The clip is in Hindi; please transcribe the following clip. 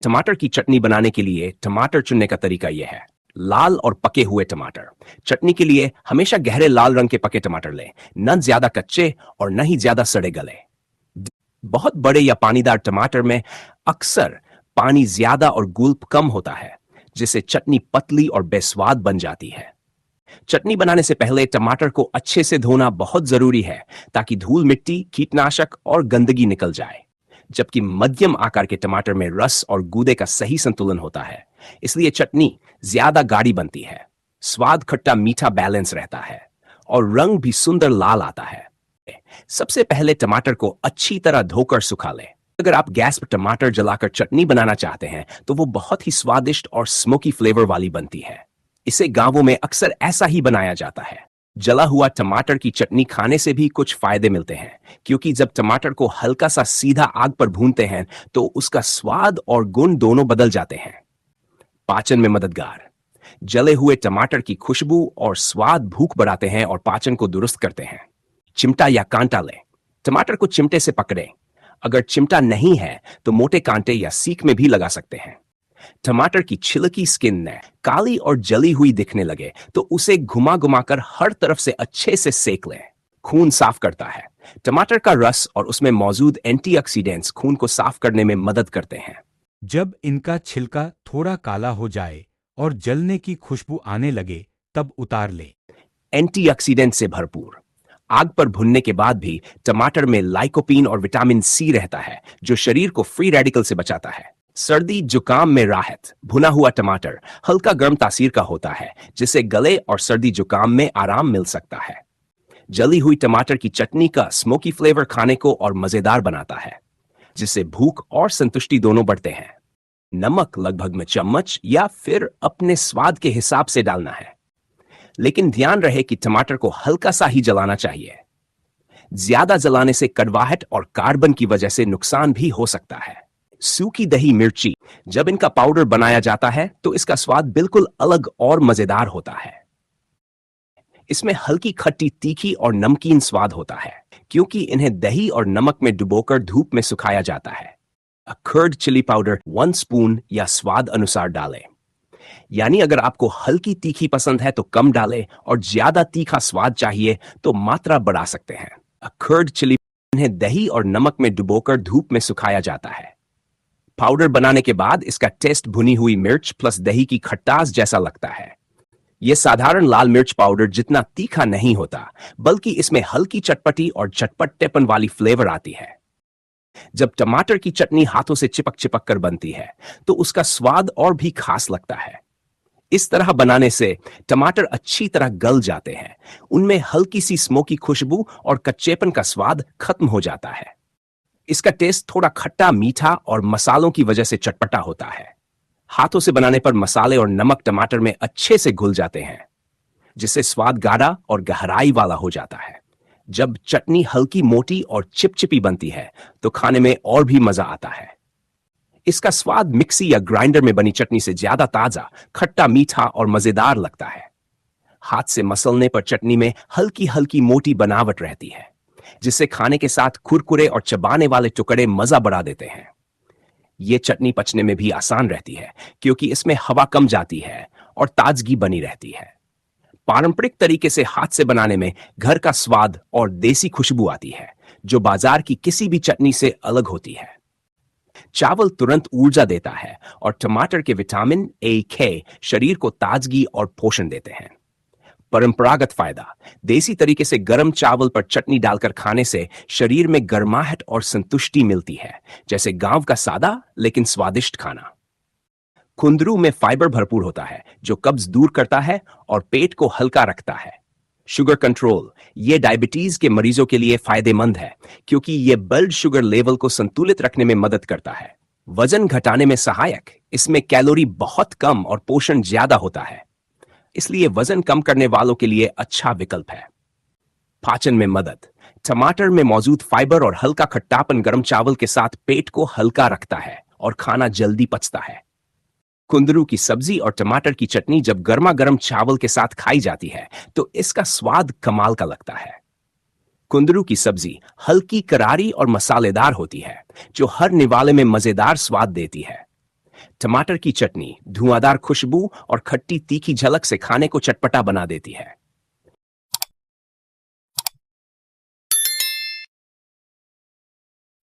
टमाटर की चटनी बनाने के लिए टमाटर चुनने का तरीका यह है। लाल और पके हुए टमाटर। चटनी के लिए हमेशा गहरे लाल रंग के पके टमाटर लें, न ज्यादा कच्चे और न ही ज्यादा सड़े गले। बहुत बड़े या पानीदार टमाटर में अक्सर पानी ज्यादा और गुल्प कम होता है, जिससे चटनी पतली और बेस्वाद बन जाती है। चटनी बनाने से पहले टमाटर को अच्छे से धोना बहुत जरूरी है, ताकि धूल मिट्टी, कीटनाशक और गंदगी निकल जाए। जबकि मध्यम आकार के टमाटर में रस और गूदे का सही संतुलन होता है, इसलिए चटनी ज्यादा गाढ़ी बनती है। स्वाद खट्टा मीठा बैलेंस रहता है और रंग भी सुंदर लाल आता है। सबसे पहले टमाटर को अच्छी तरह धोकर सुखा लें। अगर आप गैस पर टमाटर जलाकर चटनी बनाना चाहते हैं तो वो बहुत ही स्वादिष्ट और स्मोकी फ्लेवर वाली बनती है। इसे गांवों में अक्सर ऐसा ही बनाया जाता है। जला हुआ टमाटर की चटनी खाने से भी कुछ फायदे मिलते हैं, क्योंकि जब टमाटर को हल्का सा सीधा आग पर भूनते हैं तो उसका स्वाद और गुण दोनों बदल जाते हैं। पाचन में मददगार। जले हुए टमाटर की खुशबू और स्वाद भूख बढ़ाते हैं और पाचन को दुरुस्त करते हैं। चिमटा या कांटा लें। टमाटर को चिमटे से पकड़ें। अगर चिमटा नहीं है तो मोटे कांटे या सीक में भी लगा सकते हैं। टमाटर की छिलकी स्किन ने काली और जली हुई दिखने लगे तो उसे घुमा घुमाकर हर तरफ से अच्छे से सेक लें। खून साफ करता है। टमाटर का रस और उसमें मौजूद एंटीऑक्सीडेंट्स खून को साफ करने में मदद करते हैं। जब इनका छिलका थोड़ा काला हो जाए और जलने की खुशबू आने लगे तब उतार लें। एंटीऑक्सीडेंट से भरपूर। आग पर भुनने के बाद भी टमाटर में लाइकोपीन और विटामिन सी रहता है, जो शरीर को फ्री रेडिकल से बचाता है। सर्दी जुकाम में राहत। भुना हुआ टमाटर हल्का गर्म तासीर का होता है, जिससे गले और सर्दी जुकाम में आराम मिल सकता है। जली हुई टमाटर की चटनी का स्मोकी फ्लेवर खाने को और मजेदार बनाता है, जिससे भूख और संतुष्टि दोनों बढ़ते हैं। नमक लगभग में चम्मच या फिर अपने स्वाद के हिसाब से डालना है, लेकिन ध्यान रहे कि टमाटर को हल्का सा ही जलाना चाहिए। ज्यादा जलाने से कड़वाहट और कार्बन की वजह से नुकसान भी हो सकता है। सूखी दही मिर्ची। जब इनका पाउडर बनाया जाता है तो इसका स्वाद बिल्कुल अलग और मजेदार होता है। इसमें हल्की खट्टी, तीखी और नमकीन स्वाद होता है, क्योंकि इन्हें दही और नमक में डुबोकर धूप में सुखाया जाता है। कर्ड चिली पाउडर 1 स्पून या स्वाद अनुसार डालें। यानी अगर आपको हल्की तीखी पसंद है तो कम डालें और ज्यादा तीखा स्वाद चाहिए तो मात्रा बढ़ा सकते हैं। कर्ड चिली इन्हें दही और नमक में डुबोकर धूप में सुखाया जाता है। पाउडर बनाने के बाद इसका टेस्ट भुनी हुई मिर्च प्लस दही की खट्टास जैसा लगता है। यह साधारण लाल मिर्च पाउडर जितना तीखा नहीं होता, बल्कि इसमें हल्की चटपटी और चटपटेपन वाली फ्लेवर आती है। जब टमाटर की चटनी हाथों से चिपक चिपक कर बनती है तो उसका स्वाद और भी खास लगता है। इस तरह बनाने से टमाटर अच्छी तरह गल जाते हैं, उनमें हल्की सी स्मोकी खुशबू और कच्चेपन का स्वाद खत्म हो जाता है। इसका टेस्ट थोड़ा खट्टा, मीठा और मसालों की वजह से चटपटा होता है। हाथों से बनाने पर मसाले और नमक टमाटर में अच्छे से घुल जाते हैं, जिससे स्वाद गाढ़ा और गहराई वाला हो जाता है। जब चटनी हल्की, मोटी और चिपचिपी बनती है तो खाने में और भी मजा आता है। इसका स्वाद मिक्सी या ग्राइंडर में बनी चटनी से ज्यादा ताजा, खट्टा, मीठा और मजेदार लगता है। हाथ से मसलने पर चटनी में हल्की हल्की मोटी बनावट रहती है, जिससे खाने के साथ कुरकुरे और चबाने वाले टुकड़े मजा बढ़ा देते हैं। यह चटनी पचने में भी आसान रहती है, क्योंकि इसमें हवा कम जाती है और ताजगी बनी रहती है। पारंपरिक तरीके से हाथ से बनाने में घर का स्वाद और देसी खुशबू आती है, जो बाजार की किसी भी चटनी से अलग होती है। चावल तुरंत ऊर्जा देता है और टमाटर के विटामिन ए, के शरीर को ताजगी और पोषण देते हैं। परंपरागत फायदा। देसी तरीके से गर्म चावल पर चटनी डालकर खाने से शरीर में गर्माहट और संतुष्टि मिलती है, जैसे गांव का सादा लेकिन स्वादिष्ट खाना। कुंदरू में फाइबर भरपूर होता है, जो कब्ज दूर करता है और पेट को हल्का रखता है। Sugar control. यह डायबिटीज के मरीजों के लिए फायदेमंद है, क्योंकि यह ब्लड शुगर लेवल को संतुलित रखने में मदद करता है। वजन घटाने में सहायक। इसमें कैलोरी बहुत कम और पोषण ज्यादा होता है, इसलिए वजन कम करने वालों के लिए अच्छा विकल्प है। पाचन में मदद। टमाटर में मौजूद फाइबर और हल्का खट्टापन गर्म चावल के साथ पेट को हल्का रखता है और खाना जल्दी पचता है। कुंदरू की सब्जी और टमाटर की चटनी जब गर्मा गर्म चावल के साथ खाई जाती है तो इसका स्वाद कमाल का लगता है। कुंदरू की सब्जी हल्की, करारी और मसालेदार होती है, जो हर निवाले में मजेदार स्वाद देती है। टमाटर की चटनी धुआंधार खुशबू और खट्टी तीखी झलक से खाने को चटपटा बना देती है।